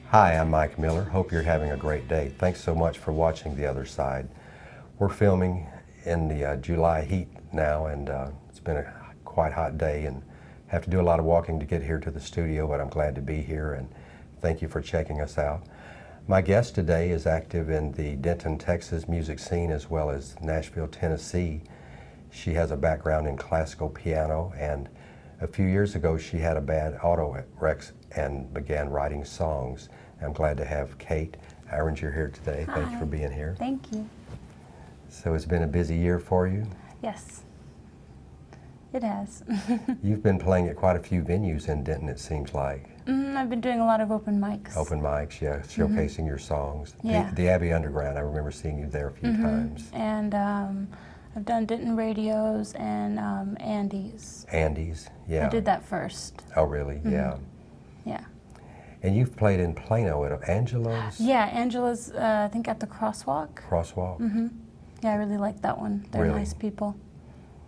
Hi, I'm Mike Miller. Hope you're having a great day. Thanks so much for watching The Other Side. We're filming in the July heat now, and it's been a quite hot day and have to do a lot of walking to get here to the studio, but I'm glad to be here and thank you for checking us out. My guest today is active in the Denton, Texas music scene as well as Nashville, Tennessee. She has a background in classical piano, and a few years ago she had a bad auto wreck and began writing songs. I'm glad to have Kate Arranger here today. Hi. Thank you for being here. Thank you. So it's been a busy year for you? Yes, it has. You've been playing at quite a few venues in Denton, it seems like. I've been doing a lot of open mics. Open mics, yeah, showcasing your songs. Yeah. The Abbey Underground, I remember seeing you there a few times. And I've done Denton Radios and Andy's. Andy's, yeah. I did that first. Oh, really? Yeah. Yeah. And you've played in Plano at Angelo's? Yeah, Angela's, I think at the Crosswalk. Crosswalk? Yeah, I really like that one. They're Really? nice people.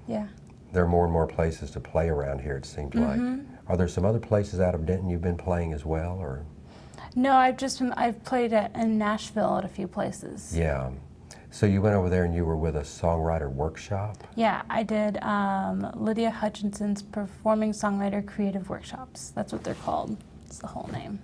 Yeah. There are more and more places to play around here, it seems like. Are there some other places out of Denton you've been playing as well, or? No, I've played in Nashville at a few places. Yeah. So you went over there and you were with a songwriter workshop? Yeah, I did Lydia Hutchinson's Performing Songwriter Creative Workshops. That's what they're called. It's the whole name.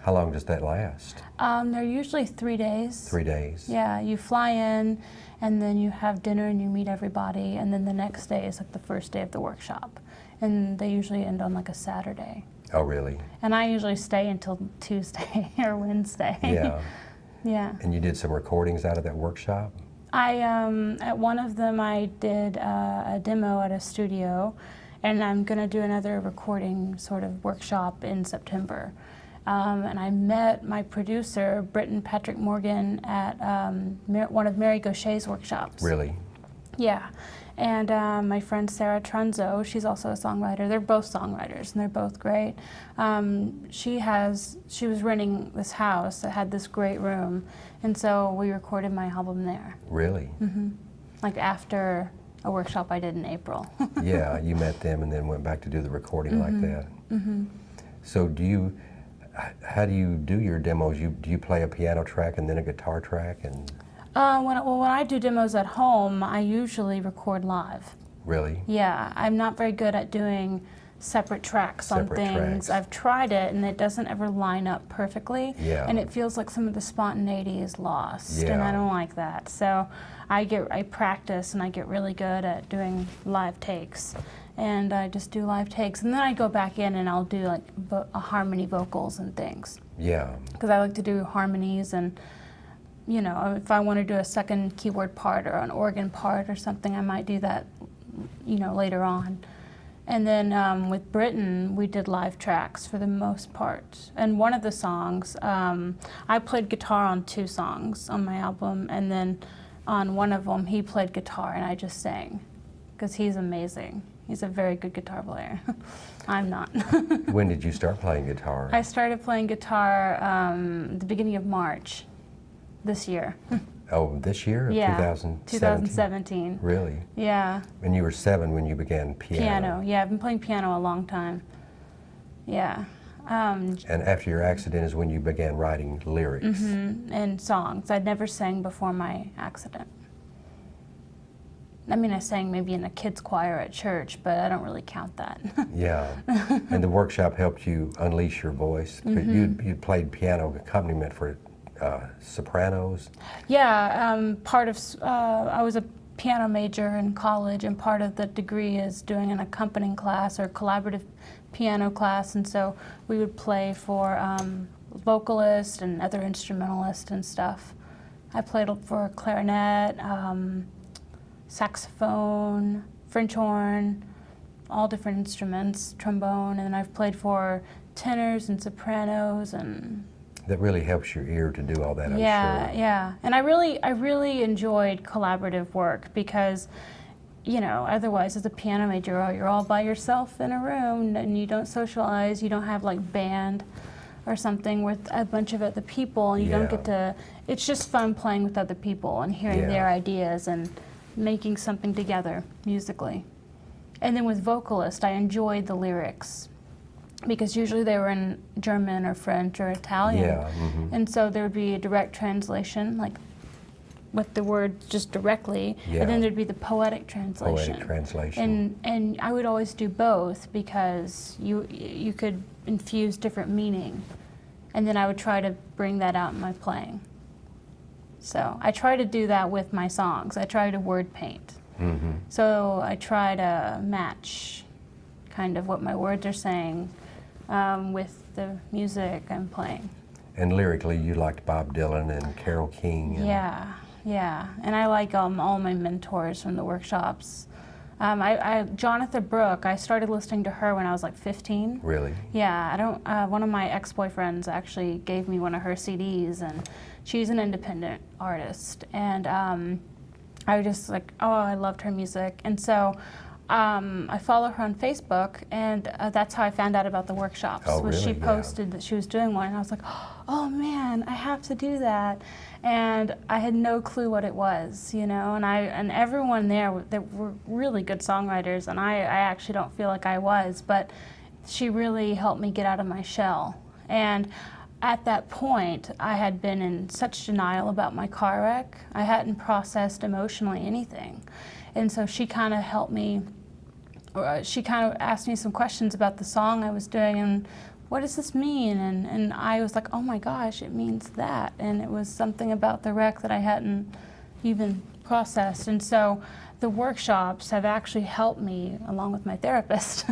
How long does that last? They're usually 3 days. 3 days? Yeah, you fly in, and then you have dinner and you meet everybody, and then the next day is like the first day of the workshop. And they usually end on like a Saturday. Oh, really? And I usually stay until Tuesday or Wednesday. Yeah. Yeah. And you did some recordings out of that workshop? At one of them I did a demo at a studio, and I'm going to do another recording sort of workshop in September. And I met my producer, Britton Patrick Morgan, at one of Mary Gaucher's workshops. Really? Yeah. And my friend Sarah Trunzo, she's also a songwriter. They're both songwriters, and they're both great. She was renting this house that had this great room, and so we recorded my album there. Really? Like after a workshop I did in April. Yeah, you met them and then went back to do the recording like that. So how do you do your demos? Do you play a piano track and then a guitar track? And When I do demos at home, I usually record live. really? Yeah, I'm not very good at doing separate tracks on Separate things. tracks. I've tried it, and it doesn't ever line up perfectly. Yeah. And it feels like some of the spontaneity is lost, and Yeah. I don't like that. So I practice, and I get really good at doing live takes. And I just do live takes, and then I go back in and I'll do like harmony vocals and things. Yeah. Because I like to do harmonies, and you know, if I want to do a second keyboard part or an organ part or something, I might do that, you know, later on. And then with Britton, we did live tracks for the most part. And one of the songs, I played guitar on 2 songs on my album, and then on one of them, he played guitar and I just sang, because he's amazing. He's a very good guitar player. I'm not. When did you start playing guitar? I started playing guitar at the beginning of March this year. Oh, this year? Yeah, 2017? 2017. Really? Yeah. And you were 7 when you began piano? Yeah, I've been playing piano a long time. Yeah. And after your accident is when you began writing lyrics? And songs. I'd never sang before my accident. I mean, I sang maybe in a kids' choir at church, but I don't really count that. Yeah. And the workshop helped you unleash your voice. You played piano accompaniment for sopranos? Yeah, I was a piano major in college, and part of the degree is doing an accompanying class or collaborative piano class, and so we would play for vocalists and other instrumentalists and stuff. I played for clarinet, saxophone, French horn, all different instruments, trombone, and then I've played for tenors and sopranos and That really helps your ear to do all that, I'm sure. Yeah. And I really enjoyed collaborative work because, you know, otherwise as a piano major, you're all by yourself in a room and you don't socialize, you don't have like band or something with a bunch of other people, and you don't get to, it's just fun playing with other people and hearing their ideas and making something together musically. And then with vocalists, I enjoyed the lyrics. because usually they were in German or French or Italian. Yeah. And so there would be a direct translation, like with the word just directly, Yeah. and then there'd be the poetic translation. Poetic translation. And I would always do both because you could infuse different meaning, and then I would try to bring that out in my playing. So I try to do that with my songs. I try to word paint. So I try to match kind of what my words are saying with the music I'm playing. And lyrically, you liked Bob Dylan and Carole King. And Yeah, and I like all my mentors from the workshops. Jonathan Brooke, I started listening to her when I was like 15. Really? Yeah, I don't. One of my ex-boyfriends actually gave me one of her CDs, and she's an independent artist. And I was just like, oh, I loved her music, and so I follow her on Facebook, and that's how I found out about the workshops. Oh, was really? she Yeah. posted that she was doing one, and I was like, oh man, I have to do that. And I had no clue what it was, you know. And everyone there, they were really good songwriters, and I actually don't feel like I was, but she really helped me get out of my shell. And at that point, I had been in such denial about my car wreck. I hadn't processed emotionally anything. And so she kind of helped me, she kind of asked me some questions about the song I was doing and what does this mean? And I was like, oh my gosh, it means that. And it was something about the wreck that I hadn't even processed. And so the workshops have actually helped me, along with my therapist,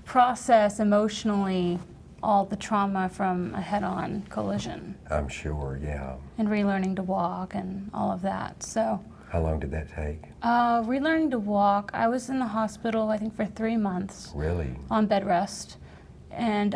process emotionally all the trauma from a head-on collision I'm sure, yeah. and relearning to walk and all of that. So How long did that take? relearning to walk, I was in the hospital, I think, for 3 months Really? on bed rest. And,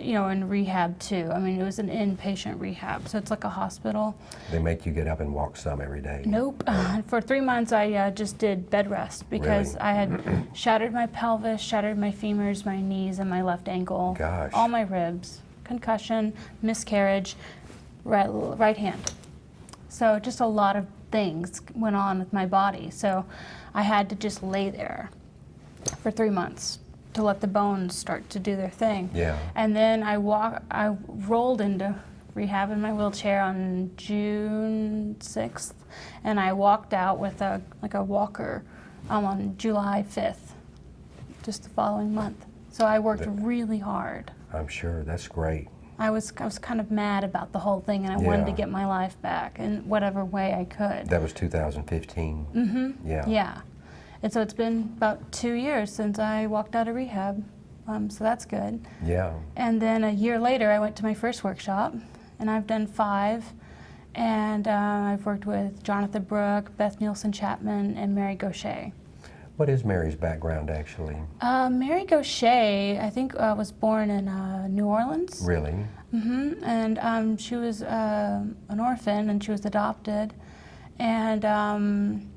you know, in rehab too. I mean, it was an inpatient rehab, so it's like a hospital. They make you get up and walk some every day? Nope. For 3 months, I just did bed rest because Really? I had shattered my pelvis, shattered my femurs, my knees, and my left ankle. Gosh. All my ribs, concussion, miscarriage, right hand. So just a lot of things went on with my body. So I had to just lay there for 3 months to let the bones start to do their thing. Yeah. And then I rolled into rehab in my wheelchair on June 6th, and I walked out with a walker on July 5th, just the following month. So I worked really hard. I'm sure. That's great. I was kind of mad about the whole thing, and I wanted to Yeah. get my life back in whatever way I could. That was 2015? Mm-hmm. Yeah. Yeah. And so it's been about 2 years since I walked out of rehab, so that's good. Yeah. And then a year later, I went to my first workshop, and I've done 5. And I've worked with Jonathan Brooke, Beth Nielsen Chapman, and Mary Gaucher. What is Mary's background, actually? Mary Gaucher, I think, was born in New Orleans. Really? And she was an orphan, and she was adopted. And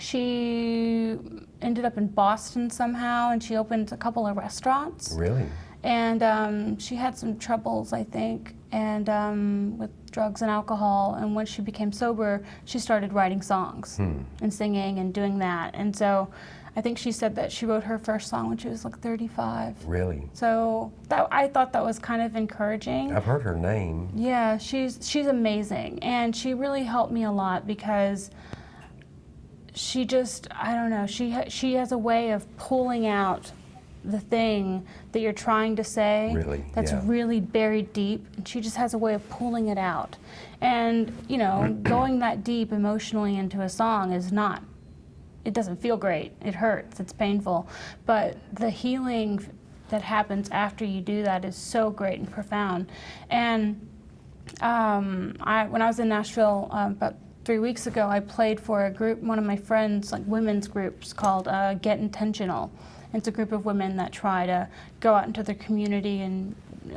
she ended up in Boston somehow, and she opened a couple of restaurants. Really? And she had some troubles, I think, and with drugs and alcohol. And when she became sober, she started writing songs and singing and doing that. And so I think she said that she wrote her first song when she was like 35. Really? So I thought that was kind of encouraging. I've heard her name. Yeah, she's amazing, and she really helped me a lot because she just, I don't know, she has a way of pulling out the thing that you're trying to say Really? that's Yeah. really buried deep, and she just has a way of pulling it out. And, you know, going that deep emotionally into a song is not, it doesn't feel great. It hurts, it's painful. But the healing that happens after you do that is so great and profound. And when I was in Nashville about 3 weeks ago, I played for a group, one of my friends, like women's groups called Get Intentional. It's a group of women that try to go out into their community and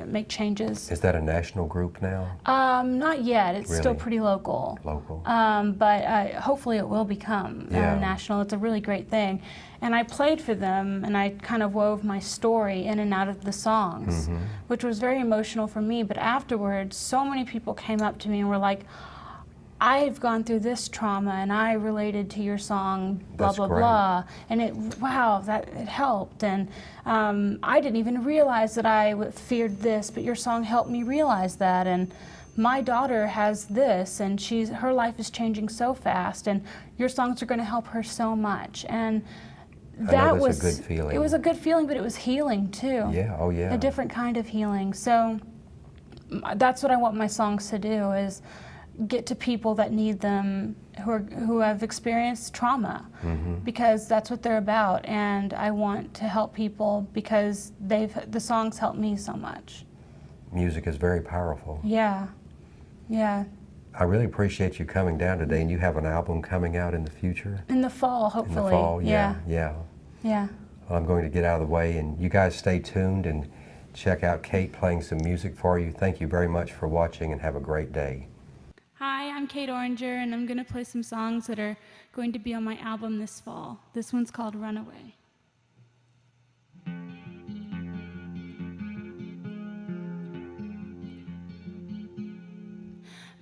make changes. Is that a national group now? Not yet. It's still Really? pretty local. Local? But hopefully it will become Yeah. national. It's a really great thing. And I played for them, and I kind of wove my story in and out of the songs, which was very emotional for me. But afterwards, so many people came up to me and were like, I've gone through this trauma and I related to your song, blah, That's blah, great. blah. And it helped. And I didn't even realize that I feared this, but your song helped me realize that. And my daughter has this, and her life is changing so fast, and your songs are going to help her so much. And that that's was a good feeling. It was a good feeling, but it was healing too. Yeah, oh yeah. A different kind of healing. So that's what I want my songs to do, is get to people that need them, who have experienced trauma, because that's what they're about. And I want to help people because the songs help me so much. Music is very powerful. Yeah, yeah. I really appreciate you coming down today, and you have an album coming out in the future? In the fall, hopefully. In the fall, yeah. yeah. Yeah. Well, I'm going to get out of the way, and you guys stay tuned and check out Kate playing some music for you. Thank you very much for watching, and have a great day. Hi, I'm Kate Oranger, and I'm going to play some songs that are going to be on my album this fall. This one's called Runaway.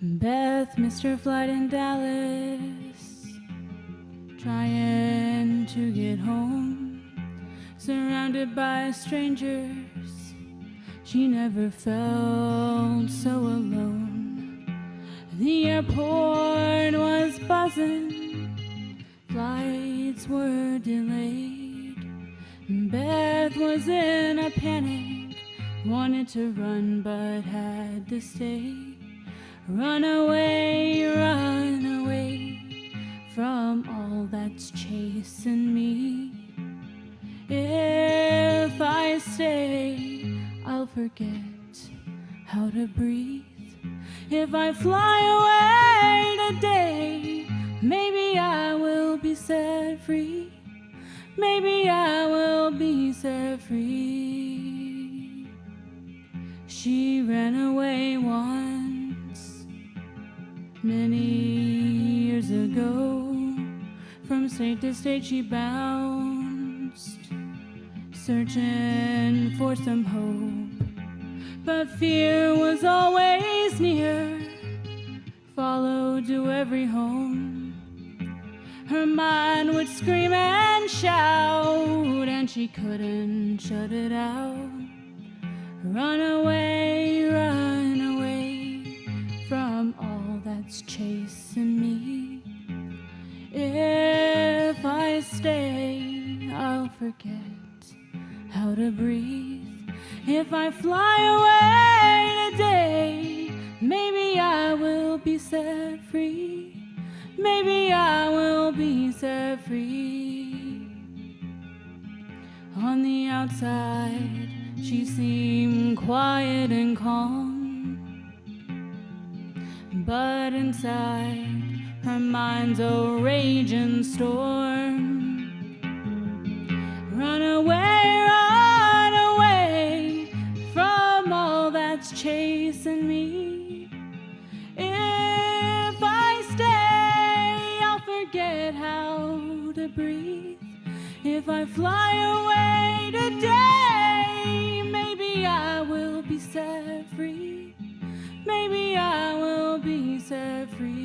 Beth missed her flight in Dallas, trying to get home, surrounded by strangers. She never felt so alone. The airport was buzzing, flights were delayed. Beth was in a panic, wanted to run but had to stay. Run away from all that's chasing me. If I stay, I'll forget how to breathe. If I fly away today, maybe I will be set free. Maybe I will be set free. She ran away once, many years ago. From state to state she bounced, searching for some hope. But fear was always near, followed to every home. Her mind would scream and shout, and she couldn't shut it out. Run away from all that's chasing me. If I stay, I'll forget how to breathe. If I fly away today, maybe I will be set free. Maybe I will be set free. On the outside, she seemed quiet and calm, but inside, her mind's a raging storm. Run away from all that's chasing me. If I stay, I'll forget how to breathe. If I fly away today, maybe I will be set free. Maybe I will be set free.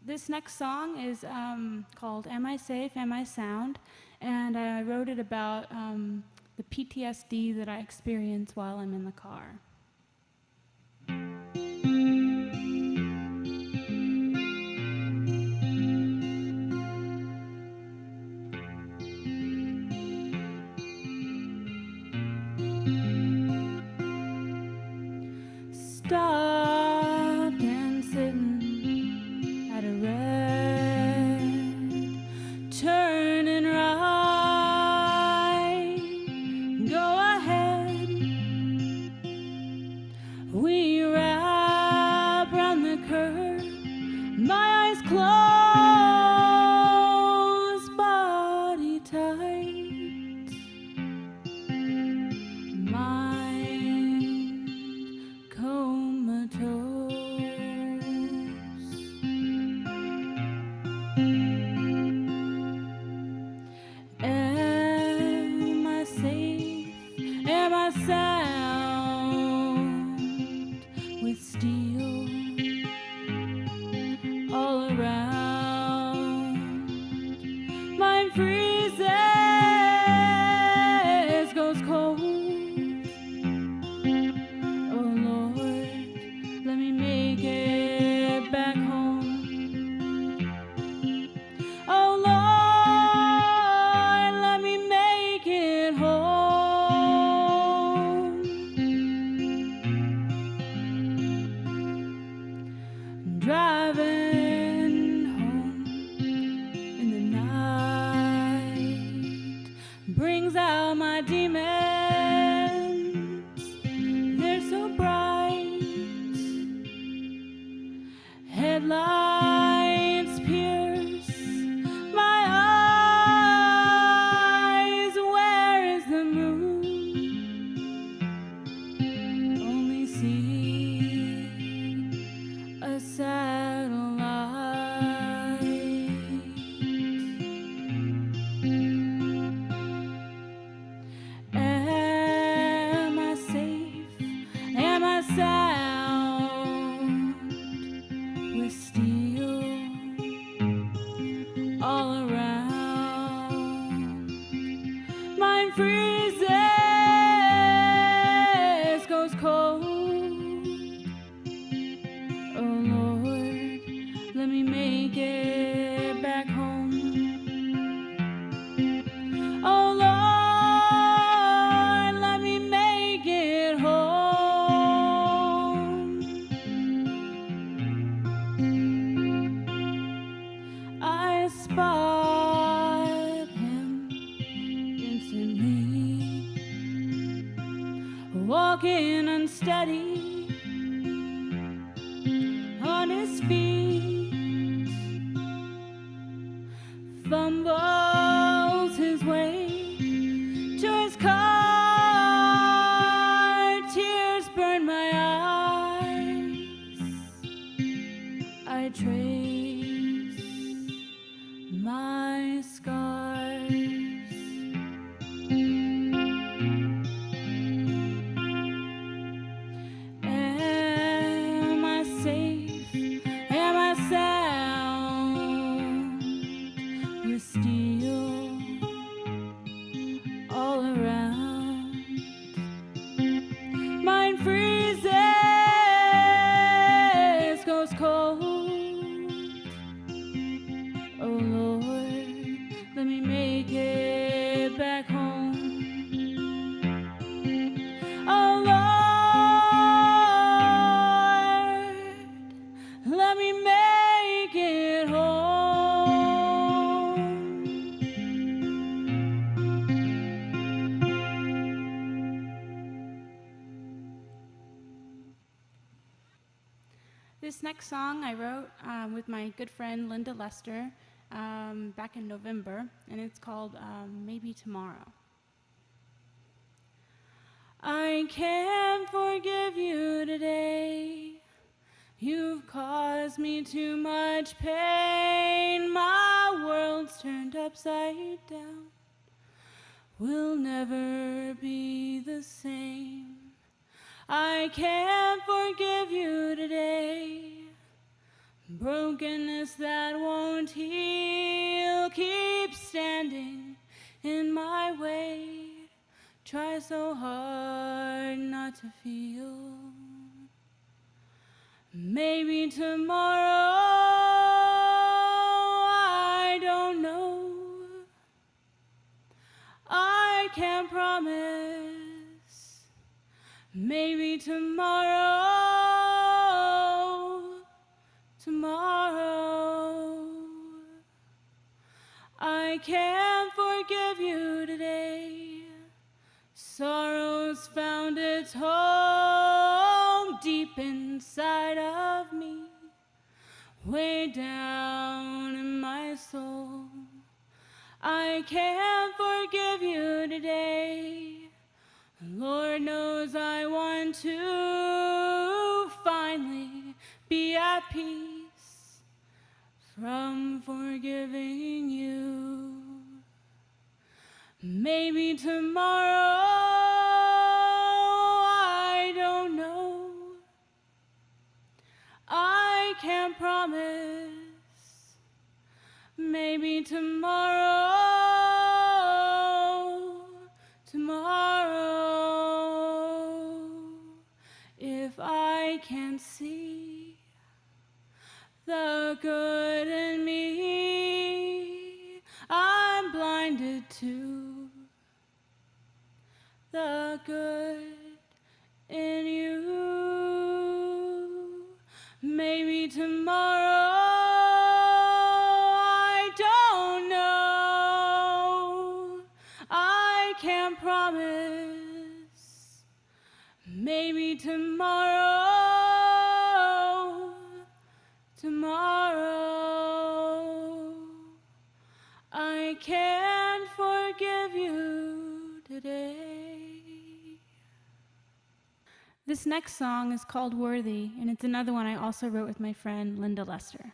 This next song is called Am I Safe, Am I Sound? And I wrote it about the PTSD that I experience while I'm in the car. Stopped and sitting at a red, turning right, go ahead. We wrap round the curve, my eyes closed, body tight, mind comatose. brings out my demons. They're so bright. Headlights pierce my eyes. Where is the moon? Only see a satellite. Am I safe? Am I sound? With steel all around. Mine freezes, goes cold. Oh Lord, let me make it back home. Oh Lord, let me make it home. I spot him instantly, walking unsteady on his feet, fumbles his way to his car. Tears burn my eyes. I trace my scars. Am I safe? Am I sound? With steel all around. Mine freezes, goes cold. Oh Lord, let me make it back home. Oh Lord, let me make it home. This next song I wrote with my good friend Linda Lester back in November, and it's called Maybe Tomorrow. I can't forgive you today. You've caused me too much pain. My world's turned upside down. We'll never be the same. I can't forgive you today. Brokenness that won't heal keeps standing in my way. Try so hard not to feel. Maybe tomorrow, I don't know. I can't promise. Maybe tomorrow, I can't forgive you today. Sorrow's found its home deep inside of me, way down in my soul. I can't forgive you today. Lord knows I want to finally be at peace from forgiving you. Maybe tomorrow, I don't know. I can't promise. Maybe tomorrow, if I can see the good in me, I'm blinded to the good in you. Maybe tomorrow, I don't know. I can't promise. Maybe tomorrow, I can't forgive you today. This next song is called Worthy, and it's another one I also wrote with my friend Linda Lester.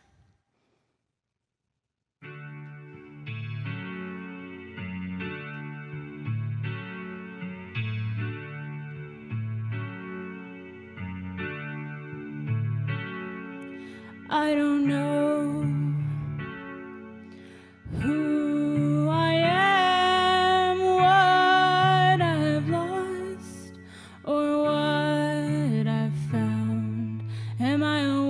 I don't know who I am, what I've lost, or what I've found. Am I a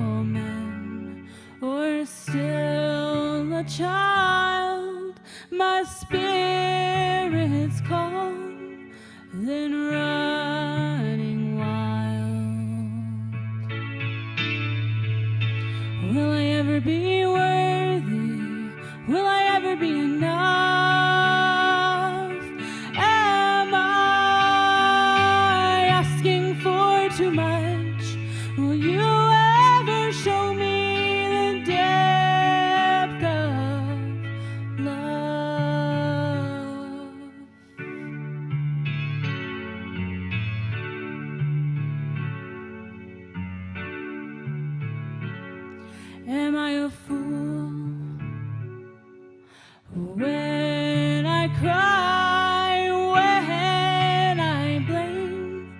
woman or still a child? My spirit's calm, then running wild. Will I ever be worthy? Will I ever be enough? Am I asking for too much? Will you ever show me the depth of love? Am I a fool when I cry, when I blame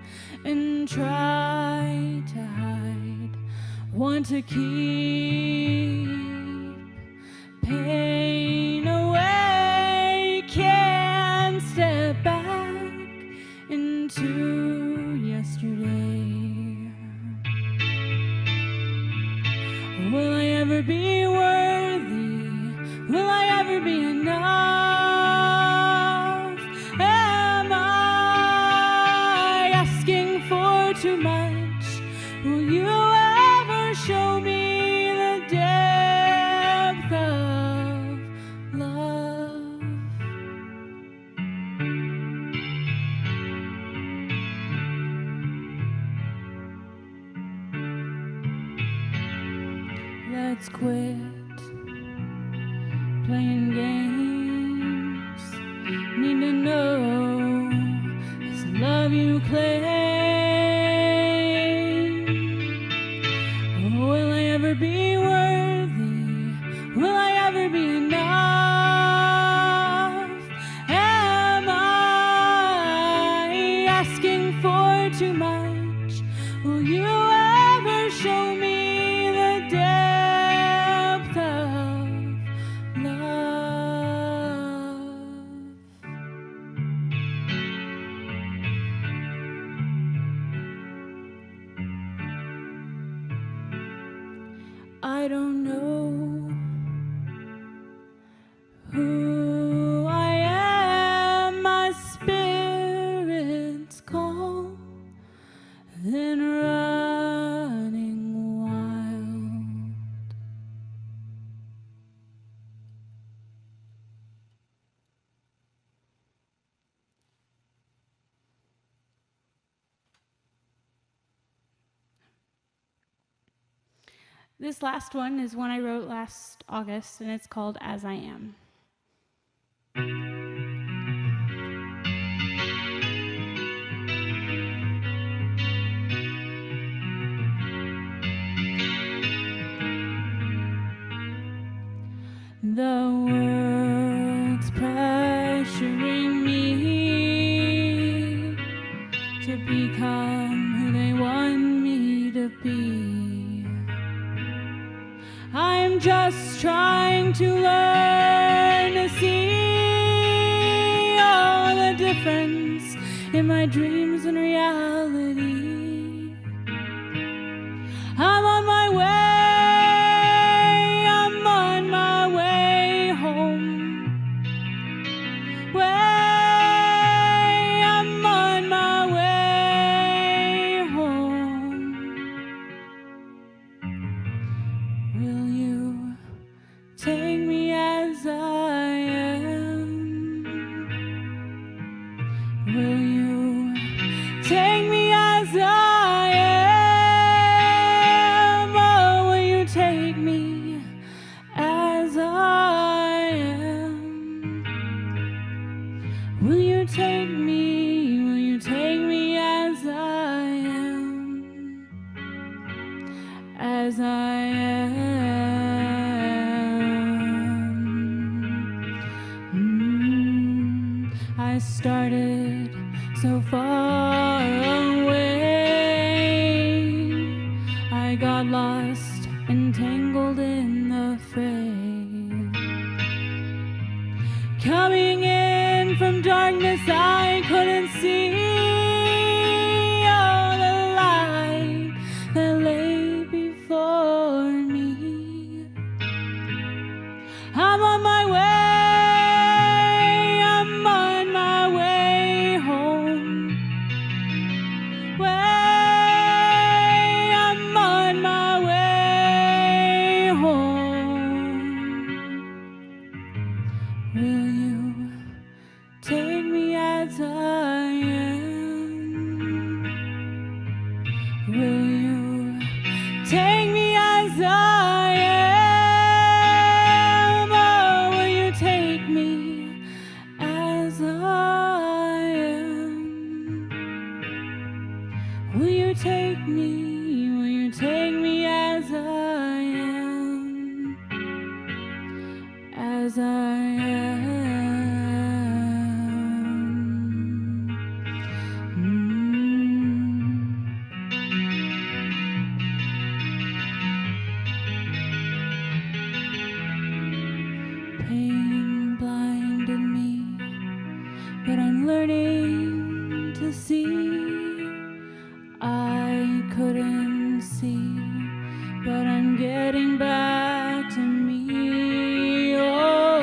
and try to hide, want to keep pain away, can't step back into yesterday? Will I ever be worthy? Will I ever be enough? Am I asking for too much? Will you ever show me the depth of love? Let's quit playing games. Need to know is the love you claim. Will I ever be worthy? Will I ever be enough? Am I asking for too much? Will you ever show me the depth of love? I don't know who I am, my spirit's calm, then running wild. This last one is one I wrote last August, and it's called As I Am. The world's pressuring me to become who they want me to be. I'm just trying to learn to see all the difference in my dreams and reality. I'm on my way, I'm on my way home. I'm on my way home. Will you take me as I am? Will you take me? Will you take me as I am? As I am. I started so far away. I got lost, entangled in the fray. Coming in from darkness, I couldn't see all the light that lay before me. I'm on my way, I'm on my way home. I'm on my way home. Will you take me as I am? Will you take me as I am? Oh, will you take me as I am? Will you take me? Will you take me as I am? As I am. Pain blinded me, but I'm learning to see. I couldn't see, but I'm getting back to me. Oh,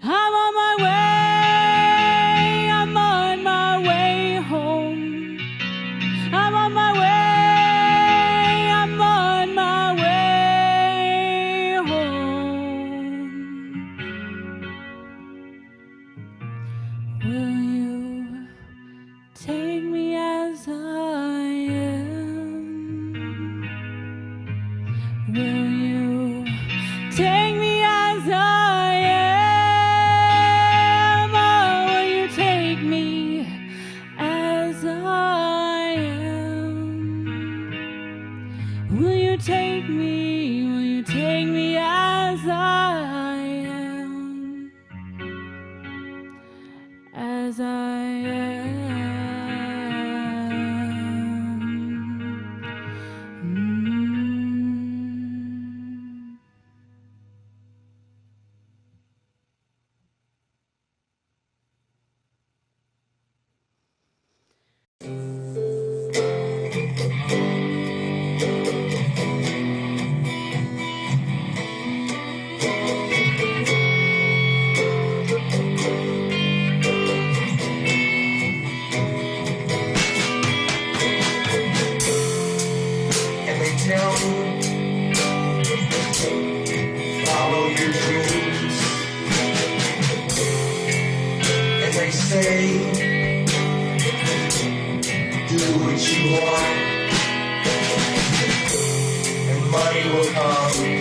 I'm on my way, I'm on my way home. I'm on my way, I'm on my way home. Will you take me as I am? Will you take me as I am? Oh, will you take me as I am? Will you take me? Will you take me as I am? As I am. And they tell me, follow your dreams. And they say, do what you want, and money will come.